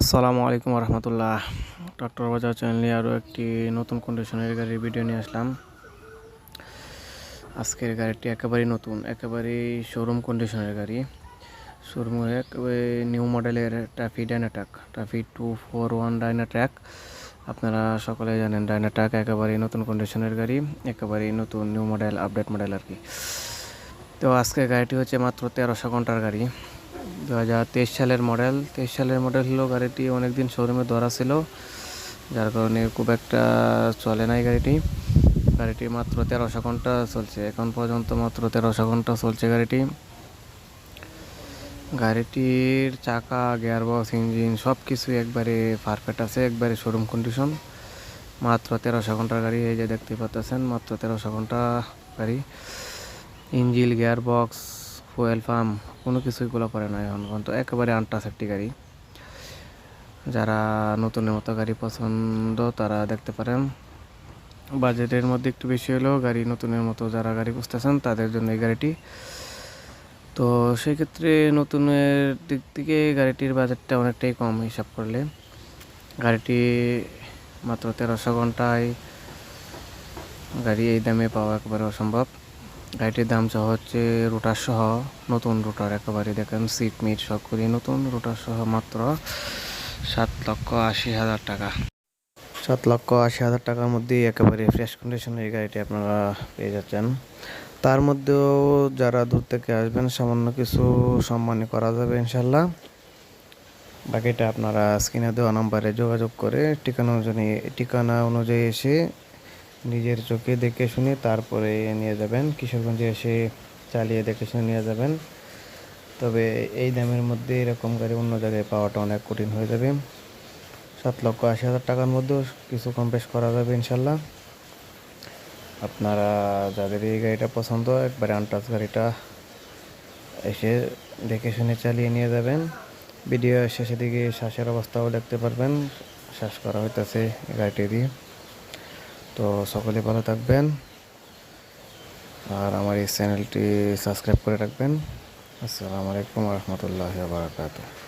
আসসালামু আলাইকুম রহমতুল্লাহ। ট্রাক্টর বাজার চ্যানেলে আরও একটি নতুন কন্ডিশনের গাড়ির ভিডিও নিয়ে আসলাম। আজকের গাড়িটি একেবারেই নতুন, একেবারেই শোরুম কন্ডিশনের গাড়ি। শোরুমের একেবারে নিউ মডেলের ট্রাফি ডাইনাট্রাক, ট্রাফি 241 ডাইনাট্রাক। আপনারা সকলে জানেন ডাইনাট্রাক একেবারেই নতুন কন্ডিশনের গাড়ি, একেবারেই নতুন নিউ মডেল, আপডেট মডেল আর কি। তো আজকের গাড়িটি হচ্ছে মাত্র 1300 ঘন্টার গাড়ি, 2023 সালের মডেল। 23 সালের মডেল হলো গাড়িটি অনেকদিন শোরুমে ধরা ছিল, যার কারণে খুব একটা চলে নাই গাড়িটি মাত্র 1300 ঘন্টা চলছে এখন পর্যন্ত, মাত্র 1300 ঘন্টা চলছে গাড়িটির চাকা, গিয়ারবক্স, ইঞ্জিন সব কিছু একবারে পারফেক্ট আছে, একবারে শোরুম কন্ডিশন। মাত্র 1300 ঘন্টার গাড়ি, এই যে দেখতে পাচ্ছেন, মাত্র 1300 ঘন্টা গাড়ি। ইঞ্জিন, গিয়ারবক্স, ফুয়েল পাম্প কোনো কিছুই গুলো করে না এখন পর্যন্ত, একেবারে আনটাচ একটি গাড়ি। যারা নতুনের মতো গাড়ি পছন্দ তারা দেখতে পারেন। বাজেটের মধ্যে একটু বেশি হলেও গাড়ি, নতুনের মতো যারা গাড়ি খুঁজতেছেন তাদের জন্য এই গাড়িটি। তো সেক্ষেত্রে নতুনের দিক থেকে গাড়িটির বাজেটটা অনেকটাই কম হিসাব করলে। গাড়িটি মাত্র 1300 ঘন্টায় গাড়ি এই দামে পাওয়া একেবারে অসম্ভব। গাড়িটির দাম সহ হচ্ছে রোটার সহ, নতুন রোটার একেবারে দেখেন, সিট মিট সব করে নতুন রোটার সহ মাত্র 7,80,000 টাকা। 7,80,000 টাকার মধ্যেই একেবারে ফ্রেশ কন্ডিশনের এই গাড়িটি আপনারা পেয়ে যাচ্ছেন। তার মধ্যেও যারা দূর থেকে আসবেন সামান্য কিছু সম্মানী করা যাবে ইনশাল্লাহ। বাকিটা আপনারা স্ক্রিনে দেওয়া নাম্বারে যোগাযোগ করে ঠিকানা অনুযায়ী এসে নিজের চোখে দেখে শুনে তারপরে নিয়ে যাবেন। কিশোরগঞ্জে এসে চালিয়ে দেখে শুনে নিয়ে যাবেন। তবে এই দামের মধ্যে এরকম গাড়ি অন্য জায়গায় পাওয়াটা অনেক কঠিন হয়ে যাবে। 7,80,000 টাকার মধ্যেও কিছু কম বেশ করা যাবে ইনশাল্লাহ। আপনারা যাদের এই গাড়িটা পছন্দ, একবারে আনটাচ গাড়িটা এসে দেখে শুনে চালিয়ে নিয়ে যাবেন। ভিডিও শেষের দিকে শ্বাসের অবস্থাও দেখতে পারবেন, শ্বাস করা হইতেছে গাড়িটি দিয়ে। তো সকলে ভালো থাকবেন, আর আমার এই চ্যানেলটি সাবস্ক্রাইব করে রাখবেন। আসসালামু আলাইকুম রহমতুল্লাহি ওয়া বারাকাতুহু।